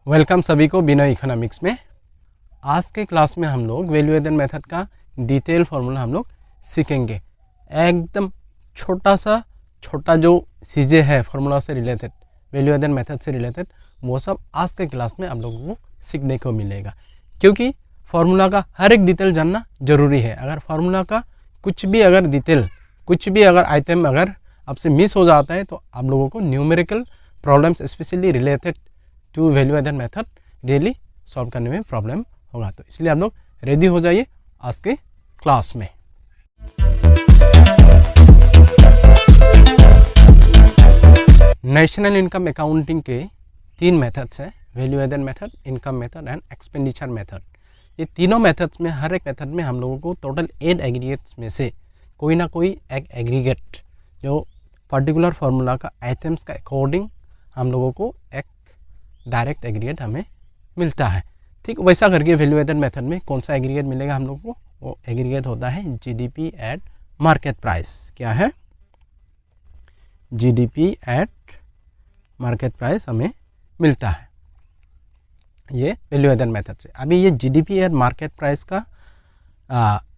Welcome सभी को बिना इकोनॉमिक्स में। आज के क्लास में हम लोग वैल्यू एडेड मेथड का डिटेल फार्मूला हम लोग सीखेंगे। एकदम छोटा जो चीज़ें है फार्मूला से रिलेटेड, वैल्यू एडेड मेथड से रिलेटेड, वो सब आज के क्लास में आप लोगों को सीखने को मिलेगा। क्योंकि फार्मूला का हर एक डिटेल जानना जरूरी है। अगर फार्मूला का कुछ भी अगर डिटेल, कुछ भी अगर आइटम अगर आपसे मिस हो जाता है तो आप लोगों को numerical problems specially related to value added method daily solve करने में प्रॉब्लम होगा। तो इसलिए आप लोग रेडी हो जाइए आज के क्लास में। नेशनल इनकम अकाउंटिंग के 3 मेथड्स हैं, value added method, income method and expenditure method. ये तीनों मेथड्स में हर एक मेथड में हम लोगों को टोटल 8 एग्रीगेट्स में से कोई ना कोई एक एग्रीगेट जो पर्टिकुलर फार्मूला का आइटम्स का अकॉर्डिंग हम लोगों को एक डायरेक्ट एग्रीगेट हमें मिलता है। ठीक वैसा करके वैल्यू एडेड मेथड में कौन सा एग्रीगेट मिलेगा हम लोगों को? वो एग्रीगेट होता है जीडीपी एट मार्केट प्राइस। क्या है? जीडीपी एट मार्केट प्राइस हमें मिलता है ये वैल्यू एडेड मेथड से। अभी ये जीडीपी एट मार्केट प्राइस का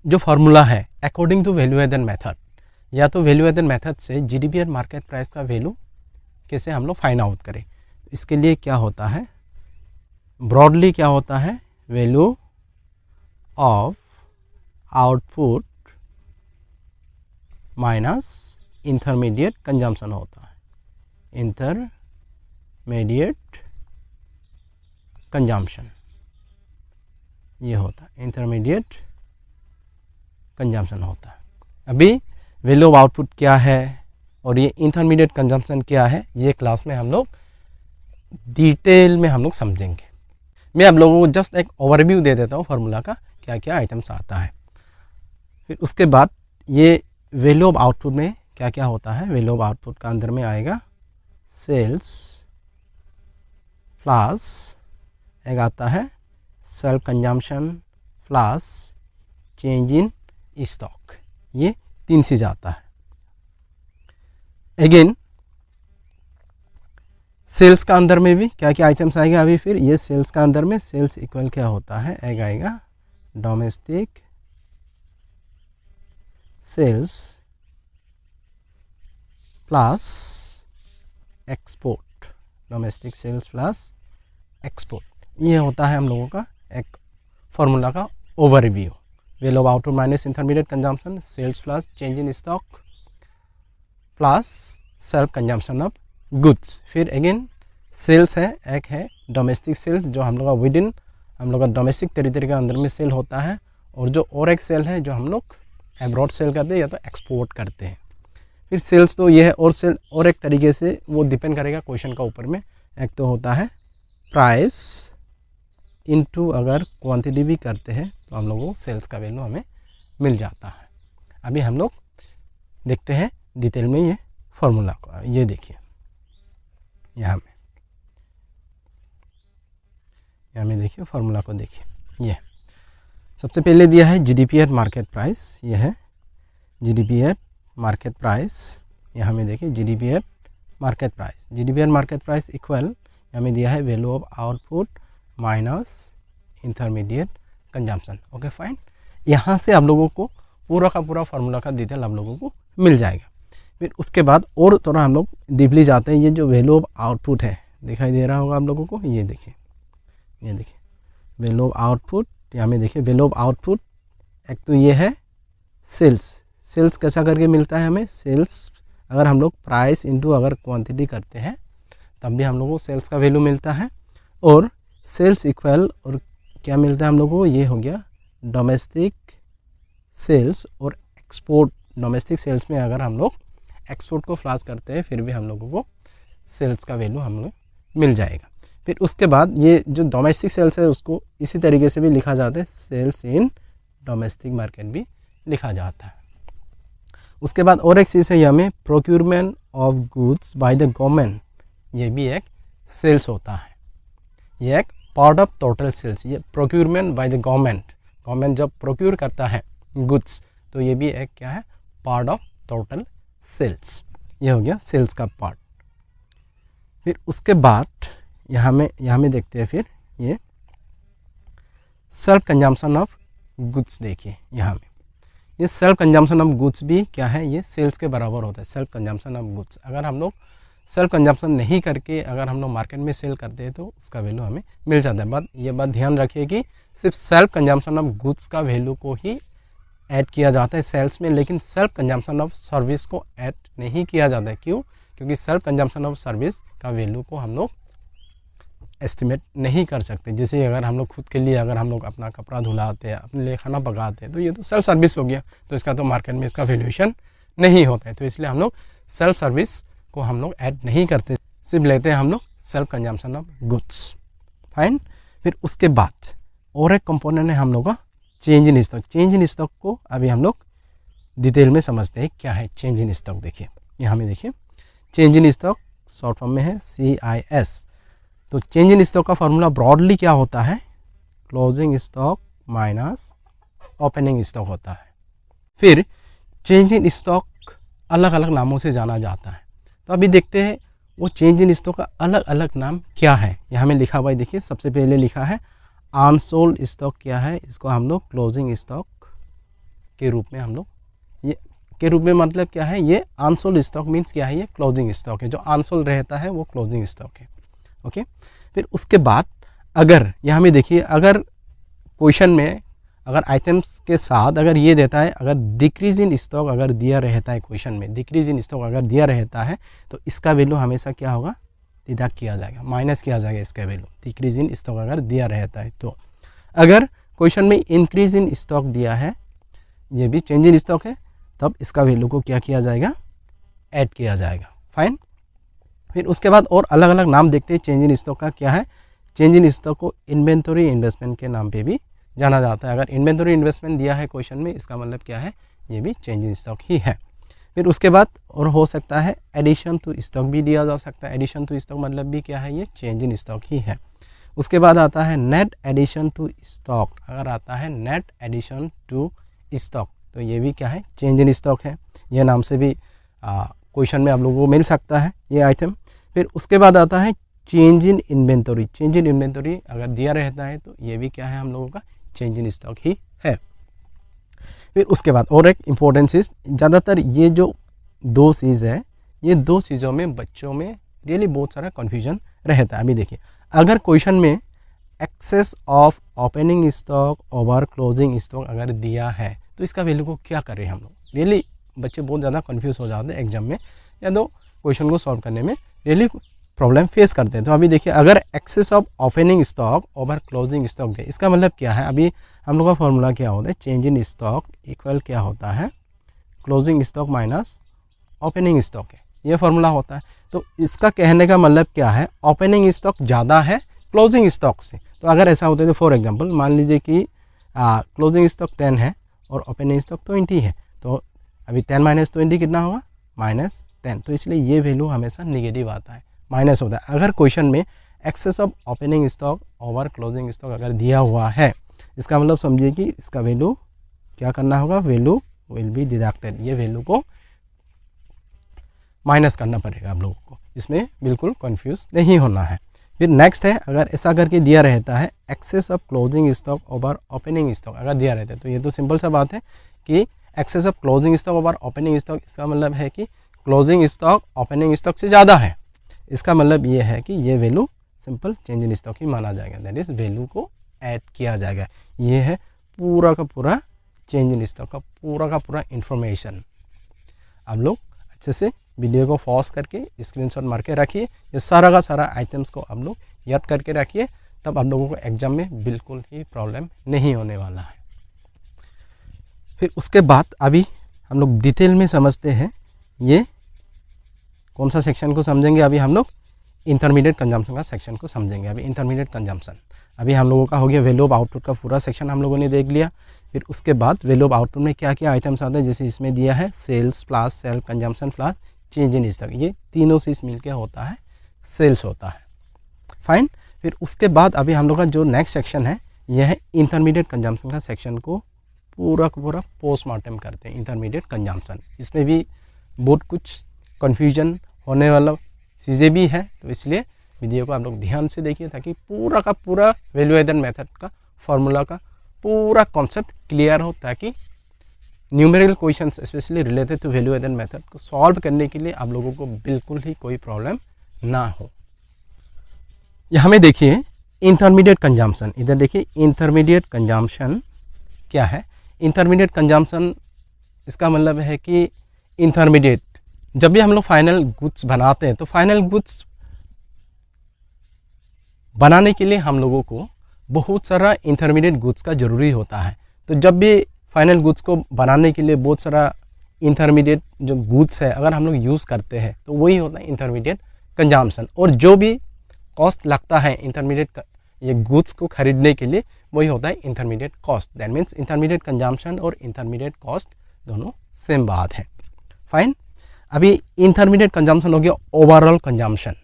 जो फार्मूला है according to value added method, या तो वैल्यू एडेड मेथड से जीडीपी एट मार्केट प्राइस का वैल्यू कैसे हम लोग फाइंड आउट करें, इसके लिए क्या होता है, ब्रॉडली क्या होता है, value of output minus intermediate consumption होता है। इंटरमीडिएट कंजम्पशन ये होता है, इंटरमीडिएट कंजम्पशन होता है। अभी वैल्यू ऑफ आउटपुट क्या है और ये इंटरमीडिएट कंजम्पशन क्या है, ये क्लास में हम लोग डिटेल में हम लोग समझेंगे। मैं आप लोगों को जस्ट एक ओवरव्यू दे देता हूँ फार्मूला का, क्या क्या आइटम्स आता है। फिर उसके बाद ये वैल्यू ऑफ आउटपुट में क्या क्या होता है। वैल्यू ऑफ आउटपुट का अंदर में आएगा सेल्स प्लस एक आता है self consumption plus change in stock, ये 3 चीज़ आता है। अगेन सेल्स का अंदर में भी क्या क्या आइटम्स आएगा। अभी फिर ये सेल्स का अंदर में सेल्स इक्वल क्या होता है, एक आएगा domestic sales plus export, domestic sales plus export, ये होता है हम लोगों का एक फार्मूला का overview. Value of output minus intermediate consumption, sales plus change in stock plus self consumption of goods. फिर अगेन सेल्स है, एक है डोमेस्टिक सेल्स जो हम लोग का विद इन हम लोग का डोमेस्टिक टेरिटरी के अंदर में सेल होता है, और जो और एक सेल है जो हम लोग एब्रॉड सेल करते हैं या तो एक्सपोर्ट करते हैं। फिर सेल्स तो ये है, और सेल और एक तरीके से वो डिपेंड करेगा क्वेश्चन का ऊपर में। एक तो होता है प्राइस इनटू अगर क्वांटिटी भी करते हैं तो हम लोगों को सेल्स का वैल्यू हमें मिल जाता है। अभी हम लोग देखते हैं डिटेल में ये फार्मूला को। ये देखिए यहाँ में देखिए फार्मूला को देखिए। ये सबसे पहले दिया है जीडीपी एट मार्केट प्राइस, ये है जीडीपी एट मार्केट प्राइस। यहाँ में देखिए GDP at market price, GDP at market price equal यहाँ में दिया है value of output minus intermediate consumption. Okay fine, यहाँ से आप लोगों को पूरा का पूरा फार्मूला का डिटेल आप लोगों को मिल जाएगा। फिर उसके बाद और थोड़ा हम लोग डीपली जाते हैं। ये जो वैल्यू ऑफ आउटपुट है दिखाई दे रहा होगा आप लोगों को, ये देखिए वैल्यू ऑफ आउटपुट। यहाँ में देखिए वैल्यू ऑफ आउटपुट एक तो ये है सेल्स। सेल्स कैसा करके मिलता है हमें, सेल्स अगर हम लोग प्राइस इनटू अगर क्वांटिटी करते हैं तब भी हम लोगों को सेल्स का वैल्यू मिलता है। और सेल्स इक्वल और क्या मिलता है हम लोगों को, ये हो गया डोमेस्टिक सेल्स और एक्सपोर्ट। डोमेस्टिक सेल्स में अगर हम लोग एक्सपोर्ट को फ्लास करते हैं फिर भी हम लोगों को सेल्स का वैल्यू हम लोग मिल जाएगा। फिर उसके बाद ये जो डोमेस्टिक सेल्स है उसको इसी तरीके से भी लिखा जाता है, सेल्स इन डोमेस्टिक मार्केट भी लिखा जाता है। उसके बाद और एक चीज़ है यहाँ में procurement of goods by the government, ये भी एक सेल्स होता है, ये एक पार्ट ऑफ टोटल सेल्स। ये प्रोक्यूरमेंट बाय द गवर्नमेंट जब प्रोक्यूर करता है गुड्स तो ये भी एक क्या है, पार्ट ऑफ टोटल सेल्स। ये हो गया सेल्स का पार्ट। फिर उसके बाद यहाँ में देखते हैं फिर ये सेल्फ कंजम्पशन ऑफ गुड्स। देखिए यहाँ में ये सेल्फ कंजम्पशन ऑफ गुड्स भी क्या है, ये सेल्स के बराबर होता है, सेल्फ कंजम्पशन ऑफ गुड्स। अगर हम लोग सेल्फ कंजम्पशन नहीं करके अगर हम लोग मार्केट में सेल करते हैं तो उसका वैल्यू हमें मिल जाता है। ये बात ध्यान रखिए कि सिर्फ सेल्फ कंजम्पशन ऑफ गुड्स का वैल्यू को ही ऐड किया जाता है सेल्स में, लेकिन सेल्फ कंजम्पशन ऑफ सर्विस को ऐड नहीं किया जाता है। क्यों? क्योंकि सेल्फ कंजम्पशन ऑफ सर्विस का वैल्यू को हम लोग एस्टिमेट नहीं कर सकते। जैसे अगर हम लोग खुद के लिए अगर हम लोग अपना कपड़ा धुलाते हैं, अपने लिए खाना पकाते हैं, तो ये तो सेल्फ सर्विस हो गया, तो इसका तो मार्केट में इसका वैल्यूएशन नहीं होता है। तो इसलिए हम लोग सेल्फ सर्विस को हम लोग ऐड नहीं करते, सिर्फ लेते हैं हम लोग self consumption of goods. Fine. फिर उसके बाद और एक कंपोनेंट है हम लोग का change in stock. Change in stock को अभी हम लोग डिटेल में समझते हैं क्या है चेंज इन स्टॉक। देखिए यहाँ में देखिए change in stock short form में है CIS। तो चेंज इन स्टॉक का फॉर्मूला ब्रॉडली क्या होता है, closing stock minus opening stock होता है। फिर चेंज इन स्टॉक अलग अलग नामों से जाना जाता है, तो अभी देखते हैं वो चेंज इन स्टॉक का अलग अलग नाम क्या है। यहाँ में लिखा हुआ है, देखिए सबसे पहले लिखा है अनसोल्ड स्टॉक क्या है, इसको हम लोग क्लोजिंग स्टॉक के रूप में हम लोग ये के रूप में मतलब क्या है, ये अनसोल्ड स्टॉक मीन्स क्या है, ये क्लोजिंग स्टॉक है। जो अनसोल्ड रहता है वो क्लोजिंग स्टॉक है। ओके। फिर उसके बाद अगर यहाँ में देखिए अगर क्वेश्चन में अगर आइटम्स के साथ अगर ये देता है, अगर डिक्रीज इन स्टॉक अगर दिया रहता है, क्वेश्चन में डिक्रीज इन स्टॉक अगर दिया रहता है तो इसका वैल्यू हमेशा क्या होगा, डिडक्ट किया जाएगा, माइनस किया जाएगा इसका वैल्यू। डिक्रीज इन स्टॉक अगर दिया रहता है तो अगर क्वेश्चन में इंक्रीज इन स्टॉक दिया है, ये भी चेंज इन स्टॉक है, तब इसका वैल्यू को क्या किया जाएगा, ऐड किया जाएगा। फाइन। फिर उसके बाद और अलग अलग नाम देखते हैं चेंज इन स्टॉक का क्या है। चेंज इन स्टॉक को इन्वेंटरी इन्वेस्टमेंट के नाम पे भी जाना जाता है। अगर इन्वेंटरी इन्वेस्टमेंट दिया है क्वेश्चन में, इसका मतलब क्या है, ये भी चेंज इन स्टॉक ही है। फिर उसके बाद और हो सकता है एडिशन टू स्टॉक भी दिया जा सकता है। एडिशन टू स्टॉक मतलब भी क्या है, ये चेंज इन स्टॉक ही है। उसके बाद आता है नेट एडिशन टू स्टॉक। अगर आता है नेट एडिशन टू स्टॉक तो ये भी क्या है, चेंज इन स्टॉक है। ये नाम से भी क्वेश्चन में आप लोगों को मिल सकता है ये आइटम। फिर उसके बाद आता है change in inventory. Change in inventory अगर दिया रहता है तो ये भी क्या है, हम लोगों का चेंज इन स्टॉक ही है। फिर उसके बाद और एक इम्पोर्टेंट चीज़, ज़्यादातर ये जो दो चीज़ है, ये दो चीज़ों में बच्चों में रियली बहुत सारा कन्फ्यूजन रहता है। अभी देखिए अगर क्वेश्चन में excess of opening stock over closing stock अगर दिया है तो इसका वैल्यू को क्या करें हम लोग, रियली बच्चे बहुत ज़्यादा कन्फ्यूज हो जाते हैं एग्जाम में या दो क्वेश्चन को सॉल्व करने में रियली प्रॉब्लम फेस करते हैं। तो अभी देखिए अगर excess of opening stock over closing stock दे, इसका मतलब क्या है, अभी हम लोग का फॉर्मूला क्या होता है, चेंज इन स्टॉक इक्वल क्या होता है, closing stock minus opening stock है, ये फॉर्मूला होता है। तो इसका कहने का मतलब क्या है, ओपनिंग स्टॉक ज़्यादा है क्लोजिंग स्टॉक से। तो अगर ऐसा होता है तो फॉर एग्जांपल मान लीजिए कि क्लोजिंग स्टॉक 10 है और ओपनिंग स्टॉक 20 है, तो अभी 10 माइनस 20 कितना होगा, -10। तो इसलिए ये वैल्यू हमेशा निगेटिव आता है, माइनस होता है। अगर क्वेश्चन में excess of opening stock over closing stock अगर दिया हुआ है, इसका मतलब समझिए कि इसका वैल्यू क्या करना होगा, वैल्यू विल बी डिडक्टेड, ये वैल्यू को माइनस करना पड़ेगा आप लोगों को, इसमें बिल्कुल कंफ्यूज नहीं होना है। फिर नेक्स्ट है, अगर ऐसा करके दिया रहता है excess of closing stock over opening stock अगर दिया रहता है, तो ये तो सिंपल सा बात है कि excess of closing stock over opening stock, इसका मतलब है कि क्लोजिंग स्टॉक ओपनिंग स्टॉक से ज़्यादा है। इसका मतलब ये है कि ये value simple change in stock ही माना जाएगा, दैट इज़ वैल्यू को ऐड किया जाएगा। ये है पूरा का पूरा चेंज इन स्टॉक का पूरा इन्फॉर्मेशन। आप लोग अच्छे से वीडियो को पॉज करके स्क्रीनशॉट मार के रखिए, ये सारा का सारा आइटम्स को आप लोग याद करके रखिए, तब आप लोगों को एग्जाम में बिल्कुल ही प्रॉब्लम नहीं होने वाला है। फिर उसके बाद अभी हम लोग डिटेल में समझते हैं, ये कौन सा सेक्शन को समझेंगे, अभी हम लोग इंटरमीडिएट कंजम्पशन का सेक्शन को समझेंगे। अभी इंटरमीडिएट कंजम्पशन अभी हम लोगों का हो गया, वैल्यू ऑफ आउटपुट का पूरा सेक्शन हम लोगों ने देख लिया। फिर उसके बाद वैल्यू ऑफ आउटपुट में क्या क्या आइटम्स आते हैं, जैसे इसमें दिया है sales plus self consumption plus change in stock, ये तीनों चीज़ मिलके होता है सेल्स होता है। फाइन। फिर उसके बाद अभी हम लोग का जो नेक्स्ट सेक्शन है, यह है इंटरमीडिएट कंजम्पशन का सेक्शन को पूरा पोस्टमार्टम करते हैं, इंटरमीडिएट कंजम्पशन। इसमें भी बहुत कुछ कन्फ्यूजन होने वाला चीज़ें भी है, तो इसलिए वीडियो को आप लोग ध्यान से देखिए ताकि पूरा का पूरा वैल्यू एडिशन मेथड का फॉर्मूला का पूरा कॉन्सेप्ट क्लियर हो, ताकि numerical questions specially related to value addition method को सॉल्व करने के लिए आप लोगों को बिल्कुल ही कोई प्रॉब्लम ना हो। यहाँ में देखिए इंटरमीडिएट कंजम्पशन, इधर देखिए इंटरमीडिएट कंजम्पशन क्या है। इंटरमीडिएट कंजम्पशन इसका मतलब है कि इंटरमीडिएट, जब भी हम लोग फाइनल गुड्स बनाते हैं तो फाइनल गुड्स बनाने के लिए हम लोगों को बहुत सारा इंटरमीडिएट गुड्स का ज़रूरी होता है। तो जब भी फाइनल गुड्स को बनाने के लिए बहुत सारा इंटरमीडिएट जो गुड्स है अगर हम लोग यूज़ करते हैं तो वही होता है इंटरमीडिएट कंजम्पशन। और जो भी कॉस्ट लगता है इंटरमीडिएट ये गुड्स को खरीदने के लिए वही होता है intermediate cost. That means intermediate consumption और इंटरमीडिएट कॉस्ट दोनों सेम बात है। फाइन, अभी इंटरमीडिएट कंजम्पशन हो गया ओवरऑल कंजम्पशन।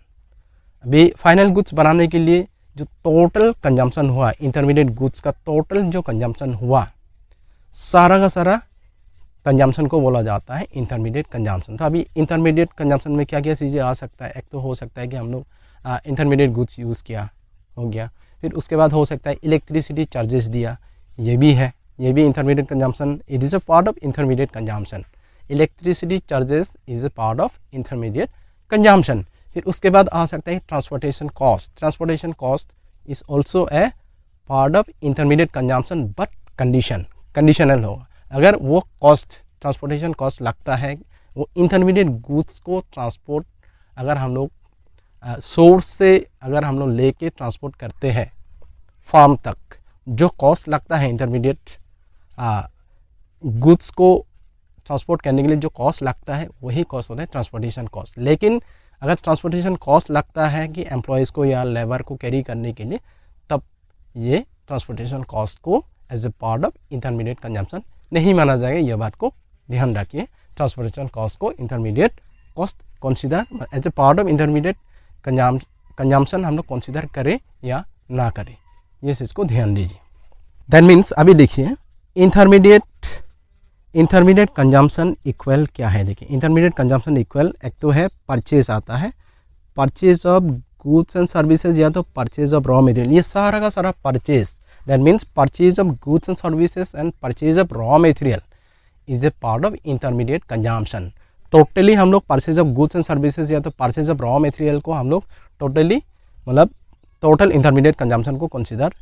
अभी फाइनल गुड्स बनाने के लिए जो टोटल कंजम्पशन हुआ, इंटरमीडिएट गुड्स का टोटल जो कंजम्पशन हुआ, सारा का सारा कंजम्पशन को बोला जाता है इंटरमीडिएट कंजम्पशन। तो अभी इंटरमीडिएट कंजम्पशन में क्या क्या चीज़ें आ सकता है। एक तो हो सकता है कि हम लोग इंटरमीडिएट गुड्स यूज़ किया, हो गया। फिर उसके बाद हो सकता है इलेक्ट्रिसिटी चार्जेस दिया, ये भी है, ये भी intermediate consumption, it is a part of intermediate consumption. Electricity charges is a part of intermediate consumption. फिर उसके बाद आ सकता है transportation cost. Transportation cost is also a part of intermediate consumption, but conditional होगा। अगर वो कॉस्ट ट्रांसपोर्टेशन कॉस्ट लगता है, वो इंटरमीडिएट गुड्स को ट्रांसपोर्ट अगर हम लोग सोर्स से अगर हम लोग लेके ट्रांसपोर्ट करते हैं फार्म तक, जो कॉस्ट लगता है इंटरमीडिएट गुड्स को ट्रांसपोर्ट करने के लिए जो कॉस्ट लगता है वही कॉस्ट होता है ट्रांसपोर्टेशन कॉस्ट। लेकिन अगर ट्रांसपोर्टेशन कॉस्ट लगता है कि एम्प्लॉयज़ को या लेबर को कैरी करने के लिए, तब ये ट्रांसपोर्टेशन कॉस्ट को as a part of intermediate consumption नहीं माना जाएगा। ये बात को ध्यान रखिए। ट्रांसपोर्टेशन कॉस्ट को intermediate cost consider as a part of intermediate consumption हम लोग कंसीडर करें या ना करें, ये चीज़ को ध्यान दीजिए। दैट मीन्स अभी देखिए इंटरमीडिएट कंजम्पशन इक्वल क्या है। देखिए इंटरमीडिएट कंजम्पशन इक्वल एक तो है परचेज आता है, purchase of goods and services या तो परचेज ऑफ रॉ मटेरियल। ये सारा का सारा purchase, that means purchase of goods and services and purchase of raw material is a part of intermediate consumption. Totally हम लोग purchase of goods and services या तो परचेज ऑफ रॉ मटेरियल को हम लोग टोटली मतलब टोटल इंटरमीडिएट कंजम्पशन को consider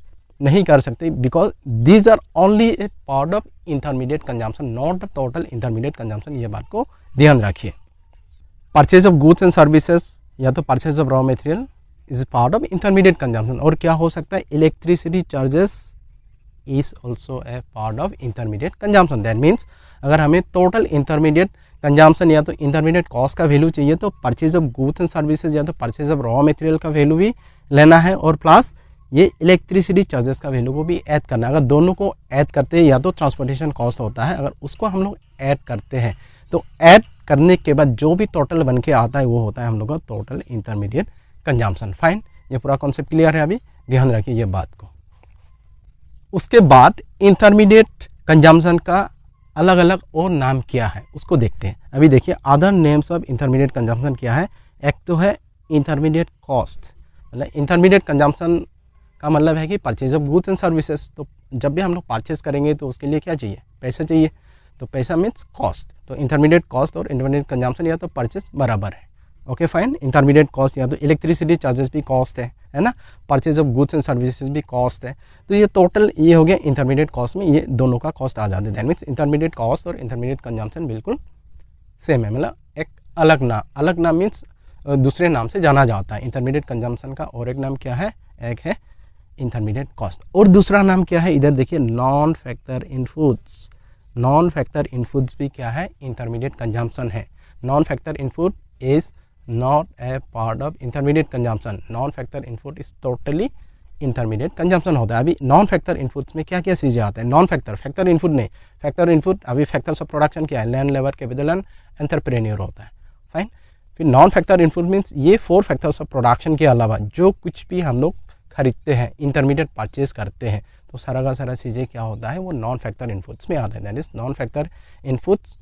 नहीं कर सकते, because these are only a part of intermediate consumption, not the total intermediate consumption. ये बात को ध्यान रखिए। Purchase of goods and services या तो purchase of raw material is a part of intermediate consumption. और क्या हो सकता है, electricity charges is also a part of intermediate consumption. That means अगर हमें टोटल इंटरमीडिएट कंजम्पशन या तो इंटरमीडिएट कॉस्ट का वैल्यू चाहिए तो purchase of goods and services या तो परचेज ऑफ रॉ मटेरियल का वैल्यू भी लेना है, और प्लस ये इलेक्ट्रिसिटी चार्जेस का वैल्यू को भी ऐड करना है। अगर दोनों को ऐड करते हैं या तो ट्रांसपोर्टेशन कॉस्ट होता है, अगर उसको हम लोग ऐड करते हैं तो ऐड करने के बाद जो भी टोटल बन के आता है वो होता है हम लोग का टोटल इंटरमीडिएट कंजम्पशन। फाइन, ये पूरा कॉन्सेप्ट क्लियर है। अभी ध्यान रखिए ये बात को। उसके बाद इंटरमीडिएट कंजम्पशन का अलग अलग और नाम क्या है उसको देखते हैं। अभी देखिए other names of intermediate consumption क्या है। एक तो है इंटरमीडिएट कॉस्ट, मतलब इंटरमीडिएट कंजम्पशन का मतलब है कि purchase of goods and services. तो जब भी हम लोग परचेज करेंगे तो उसके लिए क्या चाहिए, पैसा चाहिए। तो पैसा मीन्स कॉस्ट। तो इंटरमीडिएट कॉस्ट और इंटरमीडिएट कंजम्पशन या तो परचेज बराबर है। ओके फाइन, इंटरमीडिएट कॉस्ट या तो इलेक्ट्रिसिटी चार्जेस भी कॉस्ट है ना, purchase of goods and services भी कॉस्ट है। तो ये टोटल ये हो गया इंटरमीडिएट कॉस्ट में, ये दोनों का कॉस्ट आ जाता है। दैट मीन्स इंटरमीडिएट कॉस्ट और इंटरमीडिएट कंजम्पशन बिल्कुल सेम है, मतलब एक अलग नाम मीन्स दूसरे नाम से जाना जाता है। इंटरमीडिएट कंजम्पशन का और एक नाम क्या है, एक है इंटरमीडिएट कॉस्ट, और दूसरा नाम क्या है, इधर देखिए non factor in foods. Non factor in foods भी क्या है, इंटरमीडिएट कंजम्पशन है। Non factor in food is not a part of intermediate consumption. non factor input is totally intermediate consumption होता है। अभी नॉन फैक्टर इनपुट्स में क्या क्या चीज़ें आते हैं। नॉन फैक्टर इनपुट नहीं, फैक्टर इनपुट अभी फैक्टर्स ऑफ प्रोडक्शन क्या है, land, labour, capital and entrepreneur होता है। फाइन, फिर नॉन फैक्टर इनपुट मीन्स ये 4 फैक्टर्स ऑफ प्रोडक्शन के अलावा जो कुछ भी हम लोग खरीदते हैं, इंटरमीडिएट परचेज करते हैं, तो सारा का सारा चीज़ें क्या होता है वो नॉन फैक्टर इनपुट्स में आता है। That is non factor inputs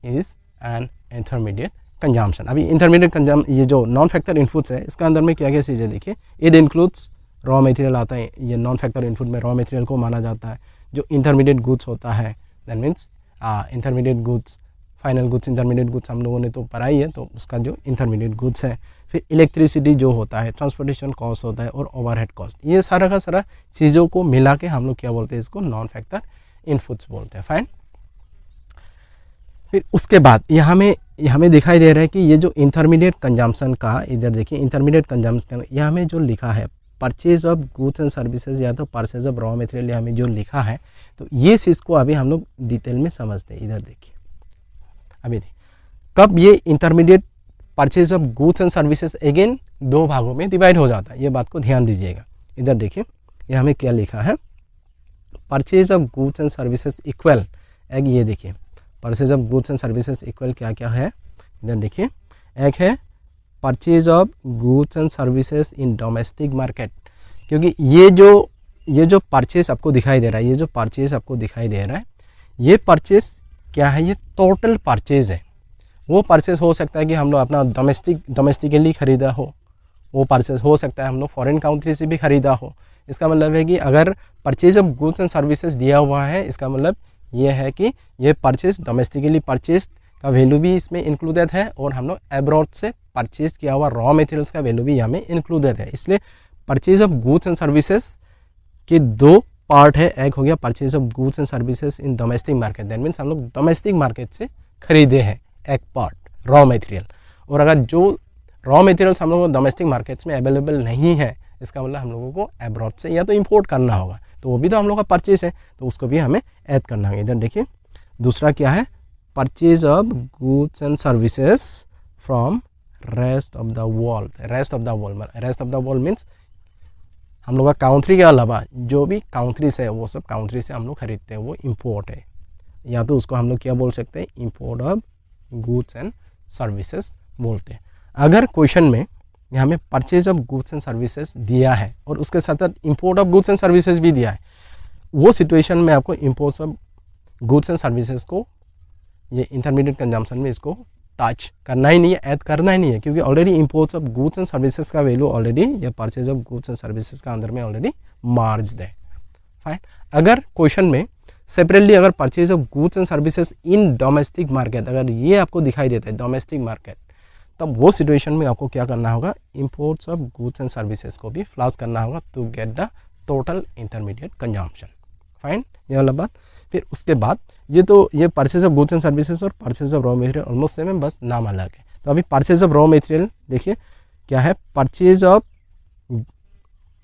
is an intermediate consumption. अभी इंटरमीडिएट ये जो नॉन फैक्टर इनपुट्स है इसका अंदर में क्या क्या चीज़ें देखिए, इट इंक्लूड्स रॉ मटेरियल आता है, ये नॉन फैक्टर इनपुट में रॉ मटेरियल को माना जाता है। जो इंटरमीडिएट गुड्स होता है that means intermediate goods, final goods, intermediate goods हम लोगों ने तो पढ़ा ही है, तो उसका जो इंटरमीडिएट गुड्स है। फिर इलेक्ट्रिसिटी जो होता है, ट्रांसपोर्टेशन कॉस्ट होता है और ओवरहेड कॉस्ट, ये सारा का सारा चीज़ों को मिला के हम लोग क्या बोलते हैं, इसको नॉन फैक्टर इनपुट्स बोलते हैं। फाइन। फिर उसके बाद यहाँ में दिखाई दे रहा है कि ये जो इंटरमीडिएट कंजम्पशन का, इधर देखिए इंटरमीडिएट कंजम्पशन यहाँ में जो लिखा है purchase of goods and services या तो परचेज ऑफ रॉ मटेरियल यहाँ में जो लिखा है, तो ये चीज़ को अभी हम लोग डिटेल में समझते हैं। इधर देखिए अभी देखिए कब ये intermediate purchase of goods and services again दो भागों में डिवाइड हो जाता है, ये बात को ध्यान दीजिएगा। इधर देखिए यहाँ में क्या लिखा है, purchase of goods and services equal, एक ये देखिए purchase of goods and services equal क्या क्या है। इधर देखिए एक है purchase of goods and services in domestic market, क्योंकि ये जो परचेज आपको दिखाई दे रहा है, ये जो परचेज आपको दिखाई दे रहा है, ये परचेज क्या है, ये टोटल परचेज है। वो परचेज हो सकता है कि हम लोग अपना डोमेस्टिकली ख़रीदा हो, वो परचेज हो सकता है हम लोग फॉरेन कंट्री से भी ख़रीदा हो। इसका मतलब है कि अगर purchase of goods and services दिया हुआ है, इसका मतलब ये है कि ये परचेज डोमेस्टिकली परचेज का वैल्यू भी इसमें इंक्लूडेड है और हम लोग एब्रॉड से परचेज किया हुआ रॉ मटेरियल्स का वैल्यू भी यहाँ में इंक्लूडेड है। इसलिए purchase of goods and services के दो पार्ट है, एक हो गया purchase of goods and services in domestic market, that means हम लोग डोमेस्टिक मार्केट से खरीदे हैं एक पार्ट रॉ मटेरियल, और अगर जो रॉ मटेरियल्स हम लोगों को डोमेस्टिक मार्केट्स में अवेलेबल नहीं है, इसका मतलब हम लोगों को एब्रॉड से या तो इंपोर्ट करना होगा, तो वो भी तो हम लोग का परचेज है, तो उसको भी हमें ऐड करना होगा। इधर देखिए दूसरा क्या है, purchase of goods and services from rest of the world. Rest of the world means हम लोग का काउंट्री के अलावा जो भी काउंट्रीज है वो सब काउंट्री से हम लोग खरीदते हैं, वो इंपोर्ट है, या तो उसको हम लोग क्या बोल सकते हैं, import of goods and services बोलते हैं। अगर क्वेश्चन में यहाँ में purchase of goods and services दिया है और उसके साथ साथ import of goods and services भी दिया है, वो सिचुएशन में आपको import of goods and services को ये इंटरमीडिएट कंजम्पशन में इसको टच करना ही नहीं है, ऐड करना ही नहीं है, क्योंकि already imports of goods and services का वैल्यू ऑलरेडी या purchase of goods and services का अंदर में ऑलरेडी मार्ज्ड है। फाइन। अगर क्वेश्चन में सेपरेटली अगर purchase of goods and services in domestic market अगर ये आपको दिखाई देता है डोमेस्टिक मार्केट, तब वो सिचुएशन में आपको क्या करना होगा, imports of goods and services को भी फ्लैश करना होगा to get the total intermediate consumption. Fine, ये वाला बात। फिर उसके बाद ये purchase of goods and services और purchase of raw material almost same है, बस नाम अलग है। तो अभी परचेज ऑफ रॉ मटेरियल देखिए क्या है, purchase of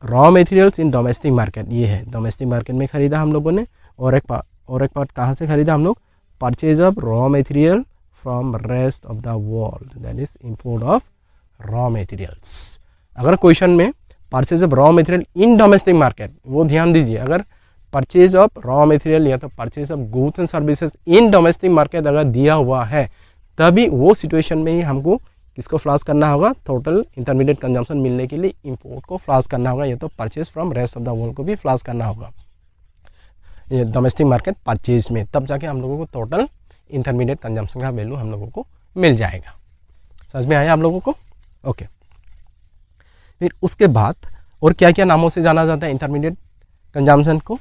raw materials in domestic market, ये है डोमेस्टिक मार्केट में खरीदा हम लोगों ने, और एक पार्ट कहाँ से खरीदा हम लोग, purchase of raw material from rest of the world, that is import of raw materials. अगर क्वेश्चन में purchase of raw material in domestic market, वो ध्यान दीजिए, अगर परचेज ऑफ रॉ मटेरियल या तो purchase of goods and services in domestic market अगर दिया हुआ है, तभी वो सिचुएशन में ही हमको किसको फ्लैश करना होगा, टोटल इंटरमीडिएट कंजम्पशन मिलने के लिए इंपोर्ट को फ्लैश करना होगा, या तो purchase from rest of the world को भी फ्लैश करना होगा ये डोमेस्टिक मार्केट परचेज में, तब जाके हम लोगों को टोटल इंटरमीडिएट कंजम्पशन का वैल्यू हम लोगों को मिल जाएगा। समझ में आया आप लोगों को? ओके। फिर उसके बाद और क्या क्या नामों से जाना जाता है इंटरमीडिएट कंजम्पशन को,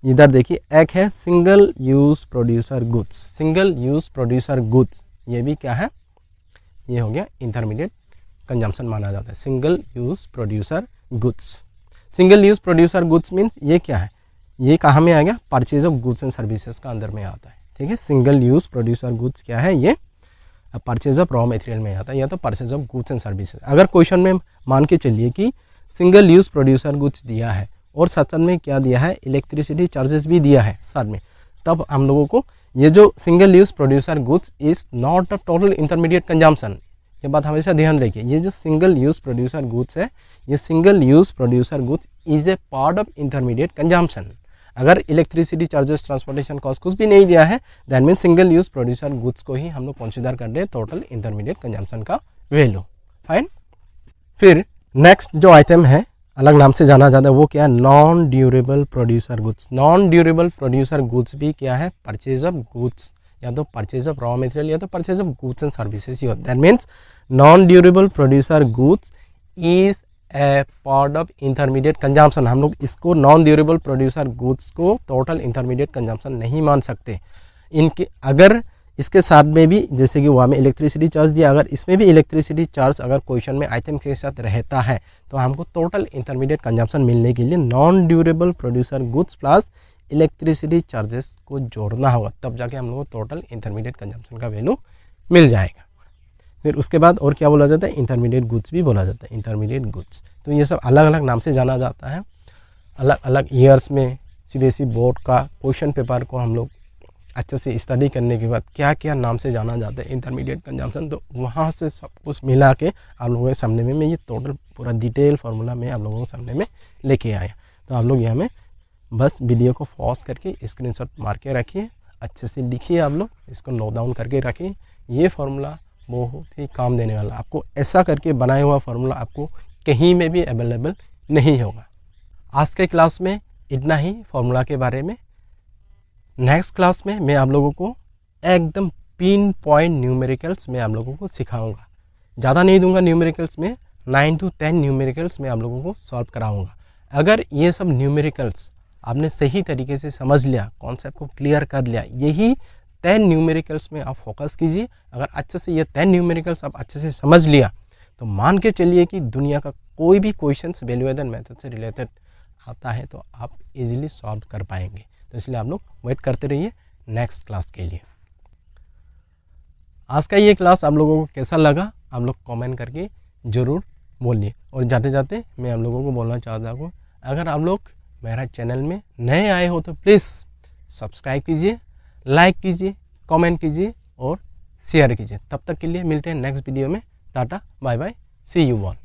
इधर देखिए एक है single use producer goods. Single use producer goods ये भी क्या है, ये हो गया इंटरमीडिएट कंजम्पशन माना जाता है, single use producer goods. Single use producer goods means ये क्या है, ये कहाँ में आ गया, purchase of goods and services का अंदर में आता है। ठीक है, सिंगल यूज प्रोड्यूसर गुड्स क्या है, ये परचेज ऑफ रॉ मटेरियल में आता है, या तो purchase of goods and services. अगर क्वेश्चन में मान के चलिए कि सिंगल यूज प्रोड्यूसर गुड्स दिया है और साथ में क्या दिया है, इलेक्ट्रिसिटी चार्जेस भी दिया है साथ में, तब हम लोगों को ये जो single use producer goods is not a total intermediate consumption, ये बात हमेशा ध्यान रखिए। ये जो सिंगल यूज प्रोड्यूसर गुड्स है, ये single use producer goods is a part of intermediate consumption. अगर इलेक्ट्रिसिटी चार्जेस, ट्रांसपोर्टेशन कॉस्ट कुछ भी नहीं दिया है, that mean single use producer goods को ही हम लोग कंसीडर कर रहे टोटल इंटरमीडिएट कंजम्पशन का वैल्यू। फाइन। फिर नेक्स्ट जो आइटम है अलग नाम से जाना जाता है, वो क्या है, non durable producer goods. Non durable producer goods भी क्या है, परचेज ऑफ गुड्स या तो परचेज ऑफ रॉ मटेरियल या तो purchase of goods and services ही होता है। That means non durable producer goods is a part of intermediate consumption. हम लोग इसको नॉन ड्यूरेबल प्रोड्यूसर गुड्स को टोटल इंटरमीडिएट कंजम्पशन नहीं मान सकते। इनके अगर इसके साथ में भी जैसे कि वहाँ में इलेक्ट्रिसिटी चार्ज दिया, अगर इसमें भी इलेक्ट्रिसिटी चार्ज अगर क्वेश्चन में आइटम के साथ रहता है तो हमको टोटल इंटरमीडिएट कंजम्पशन मिलने के लिए non durable producer goods plus electricity charges को जोड़ना होगा, तब जाके हम लोग को टोटल इंटरमीडिएट कंजम्पशन का वैल्यू मिल जाएगा। फिर उसके बाद और क्या बोला जाता है, इंटरमीडिएट गुड्स भी बोला जाता है, इंटरमीडिएट गुड्स। तो ये सब अलग अलग नाम से जाना जाता है। अलग अलग ईयर्स में सीबीएसई बोर्ड का क्वेश्चन पेपर को हम लोग अच्छे से स्टडी करने के बाद क्या क्या नाम से जाना जाता है इंटरमीडिएट कंजम्पशन, तो वहाँ से सब कुछ मिला के आप लोगों के सामने में मैं ये टोटल पूरा डिटेल फार्मूला मैं आप लोगों के सामने में लेके आया। तो आप लोग यहाँ में बस वीडियो को पॉज करके स्क्रीनशॉट मार के रखिए, अच्छे से लिखिए, आप लोग इसको नोट डाउन करके रखिए। ये फार्मूला बहुत ही काम देने वाला, आपको ऐसा करके बनाया हुआ फार्मूला आपको कहीं में भी अवेलेबल नहीं होगा। आज के क्लास में इतना ही फार्मूला के बारे में। नेक्स्ट क्लास में मैं आप लोगों को एकदम पिन पॉइंट न्यूमेरिकल्स में आप लोगों को सिखाऊंगा। ज़्यादा नहीं दूंगा न्यूमेरिकल्स में, 9 to 10 न्यूमेरिकल्स में आप लोगों को सॉल्व कराऊंगा। अगर ये सब न्यूमेरिकल्स आपने सही तरीके से समझ लिया, कॉन्सेप्ट को क्लियर कर लिया, यही 10 न्यूमेरिकल्स में आप फोकस कीजिए। अगर अच्छे से ये 10 न्यूमेरिकल्स आप अच्छे से समझ लिया तो मान के चलिए कि दुनिया का कोई भी क्वेश्चंस वैल्यू एडेड मेथड से रिलेटेड आता है तो आप इजीली सॉल्व कर पाएंगे। तो इसलिए आप लोग वेट करते रहिए नेक्स्ट क्लास के लिए। आज का ये क्लास आप लोगों को कैसा लगा आप लोग कमेंट करके ज़रूर बोलिए। और जाते जाते मैं आप लोगों को बोलना चाहता हूँ, अगर आप लोग मेरा चैनल में नए आए हो तो प्लीज़ सब्सक्राइब कीजिए, लाइक कीजिए, कमेंट कीजिए और शेयर कीजिए। तब तक के लिए मिलते हैं नेक्स्ट वीडियो में। Tata bye bye, see you all.